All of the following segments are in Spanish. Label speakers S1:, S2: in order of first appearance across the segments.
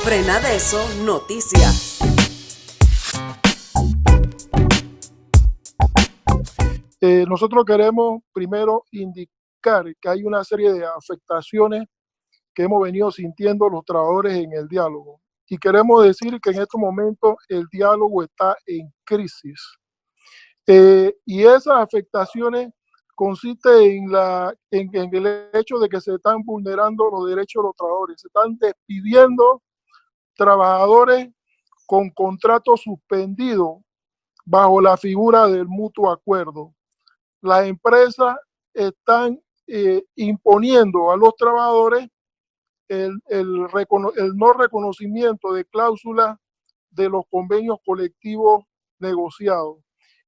S1: Frenadeso Noticias.
S2: Nosotros queremos primero indicar que hay una serie de afectaciones que hemos venido sintiendo los trabajadores en el diálogo. Y queremos decir que en estos momentos el diálogo está en crisis. Y esas afectaciones consisten en el hecho de que se están vulnerando los derechos de los trabajadores. Se están despidiendo trabajadores con contratos suspendidos bajo la figura del mutuo acuerdo. Las empresas están imponiendo a los trabajadores el no reconocimiento de cláusulas de los convenios colectivos negociados.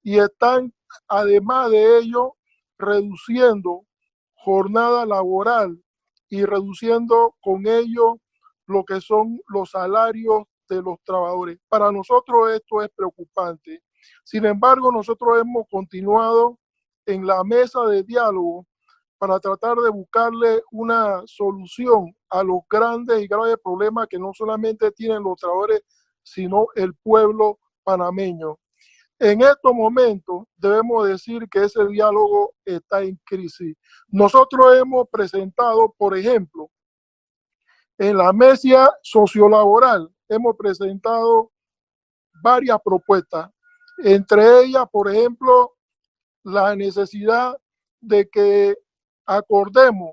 S2: Y están, además de ello, reduciendo jornada laboral y reduciendo con ello lo que son los salarios de los trabajadores. Para nosotros esto es preocupante. Sin embargo, nosotros hemos continuado en la mesa de diálogo para tratar de buscarle una solución a los grandes y graves problemas que no solamente tienen los trabajadores, sino el pueblo panameño. En estos momentos debemos decir que ese diálogo está en crisis. Nosotros hemos presentado, por ejemplo, en la mesa sociolaboral, hemos presentado varias propuestas, entre ellas, por ejemplo, la necesidad de que acordemos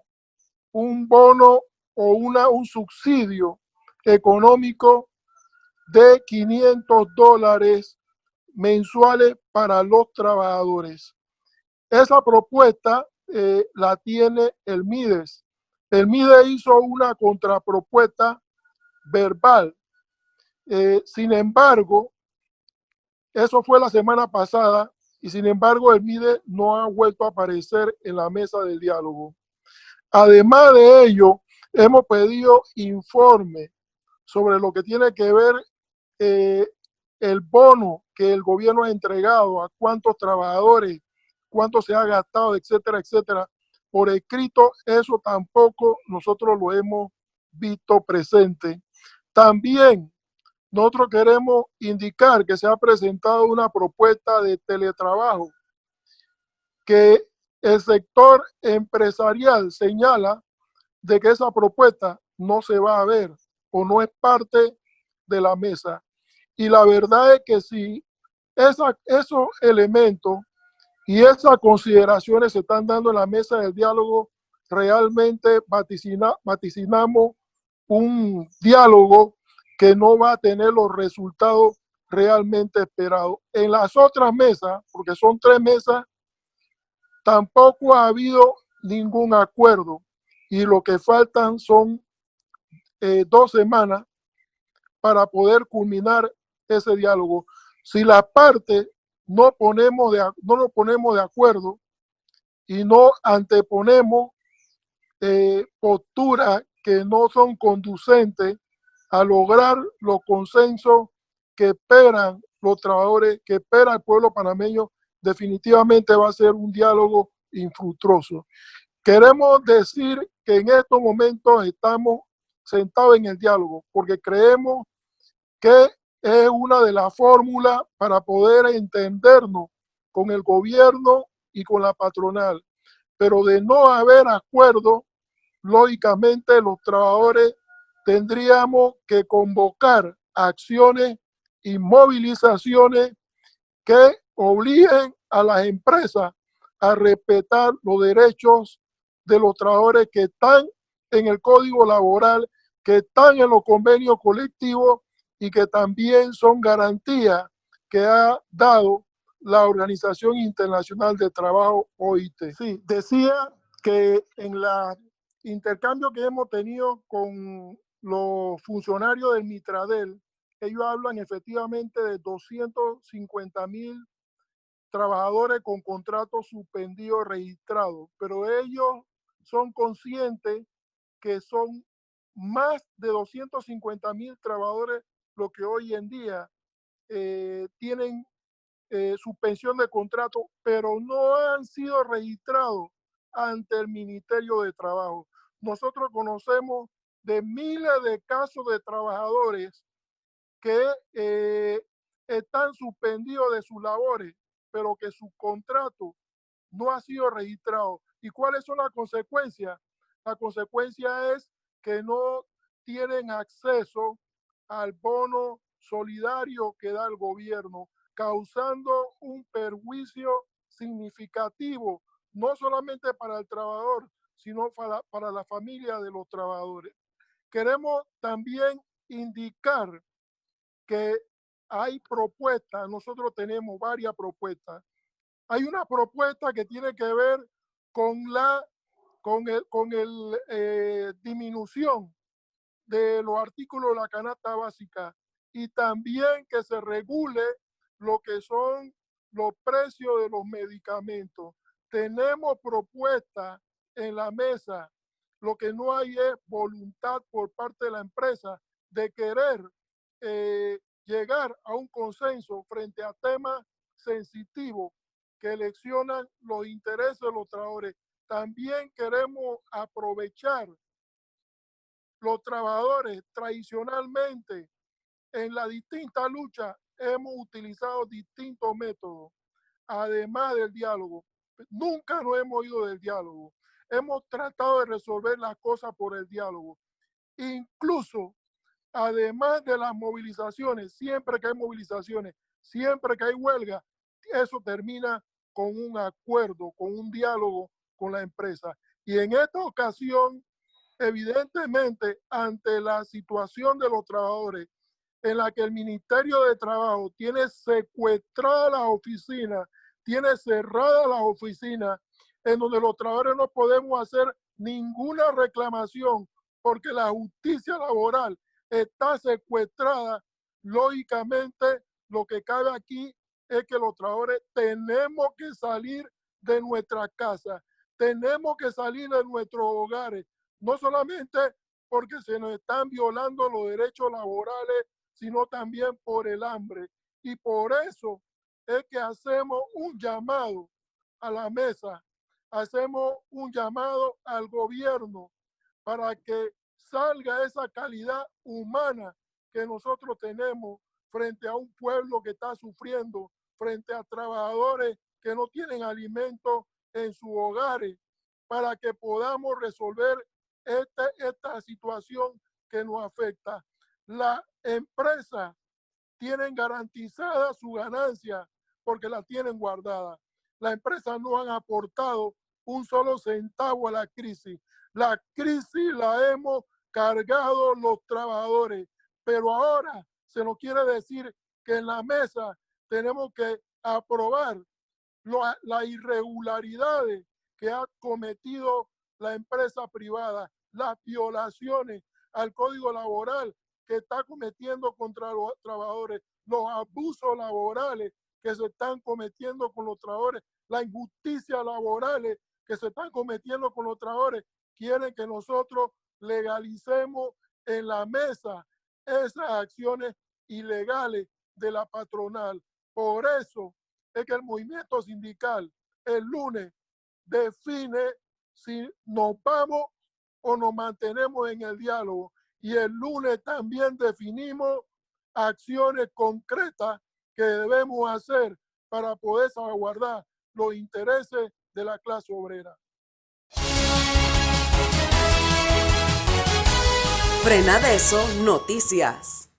S2: un bono o un subsidio económico de $500 mensuales para los trabajadores. Esa propuesta la tiene el MIDES. El MIDES hizo una contrapropuesta verbal. Sin embargo, eso fue la semana pasada y sin embargo el MIDES no ha vuelto a aparecer en la mesa del diálogo. Además de ello, hemos pedido informe sobre lo que tiene que ver el bono que el gobierno ha entregado, a cuántos trabajadores, cuánto se ha gastado, etcétera, etcétera. Por escrito, eso tampoco nosotros lo hemos visto presente. También nosotros queremos indicar que se ha presentado una propuesta de teletrabajo que el sector empresarial señala de que esa propuesta no se va a ver o no es parte de la mesa. Y la verdad es que si esos elementos y esas consideraciones se están dando en la mesa del diálogo, realmente vaticinamos un diálogo que no va a tener los resultados realmente esperados. En las otras mesas, porque son 3 mesas, tampoco ha habido ningún acuerdo y lo que faltan son 2 semanas para poder culminar ese diálogo. Si las partes no nos ponemos de acuerdo y no anteponemos posturas que no son conducentes a lograr los consensos que esperan los trabajadores, que espera el pueblo panameño, definitivamente va a ser un diálogo infructuoso. Queremos decir que en estos momentos estamos sentados en el diálogo porque creemos que es una de las fórmulas para poder entendernos con el gobierno y con la patronal. Pero de no haber acuerdo, lógicamente los trabajadores tendríamos que convocar acciones y movilizaciones que obliguen a las empresas a respetar los derechos de los trabajadores que están en el Código Laboral, que están en los convenios colectivos y que también son garantías que ha dado la Organización Internacional de Trabajo, OIT. Sí, decía que en la intercambio que hemos tenido con los funcionarios del Mitradel, ellos hablan efectivamente de 250,000 trabajadores con contratos suspendidos registrados, pero ellos son conscientes que son más de 250,000 trabajadores los que hoy en día tienen suspensión de contrato, pero no han sido registrados ante el Ministerio de Trabajo. Nosotros conocemos de miles de casos de trabajadores que están suspendidos de sus labores, pero que su contrato no ha sido registrado. ¿Y cuáles son las consecuencias? La consecuencia es que no tienen acceso al bono solidario que da el gobierno, causando un perjuicio significativo, no solamente para el trabajador, sino para la familia de los trabajadores. Queremos también indicar que hay propuestas, nosotros tenemos varias propuestas. Hay una propuesta que tiene que ver con disminución de los artículos de la canasta básica y también que se regule lo que son los precios de los medicamentos. Tenemos propuestas en la mesa, lo que no hay es voluntad por parte de la empresa de querer llegar a un consenso frente a temas sensitivos que eleccionan los intereses de los trabajadores. También queremos aprovechar los trabajadores. Tradicionalmente en la distinta lucha hemos utilizado distintos métodos, además del diálogo. Nunca nos hemos ido del diálogo. Hemos tratado de resolver las cosas por el diálogo. Incluso, además de las movilizaciones, siempre que hay movilizaciones, siempre que hay huelga, eso termina con un acuerdo, con un diálogo con la empresa. Y en esta ocasión, evidentemente, ante la situación de los trabajadores, en la que el Ministerio de Trabajo tiene secuestrada las oficinas, tiene cerradas las oficinas, en donde los trabajadores no podemos hacer ninguna reclamación porque la justicia laboral está secuestrada. Lógicamente, lo que cabe aquí es que los trabajadores tenemos que salir de nuestras casas, tenemos que salir de nuestros hogares, no solamente porque se nos están violando los derechos laborales, sino también por el hambre. Y por eso es que hacemos un llamado a la mesa, hacemos un llamado al gobierno para que salga esa calidad humana que nosotros tenemos frente a un pueblo que está sufriendo, frente a trabajadores que no tienen alimento en sus hogares, para que podamos resolver esta situación que nos afecta. La empresa tienen garantizada su ganancia porque la tienen guardada. Las empresas no han aportado un solo centavo a la crisis. La crisis la hemos cargado los trabajadores, pero ahora se nos quiere decir que en la mesa tenemos que aprobar las irregularidades que ha cometido la empresa privada, las violaciones al Código Laboral que está cometiendo contra los trabajadores, los abusos laborales que se están cometiendo con los trabajadores, las injusticias laborales que se están cometiendo con los trabajadores. Quieren que nosotros legalicemos en la mesa esas acciones ilegales de la patronal. Por eso es que el movimiento sindical el lunes define si nos vamos o nos mantenemos en el diálogo. Y el lunes también definimos acciones concretas que debemos hacer para poder salvaguardar los intereses de la clase obrera.
S1: Frenadeso Noticias.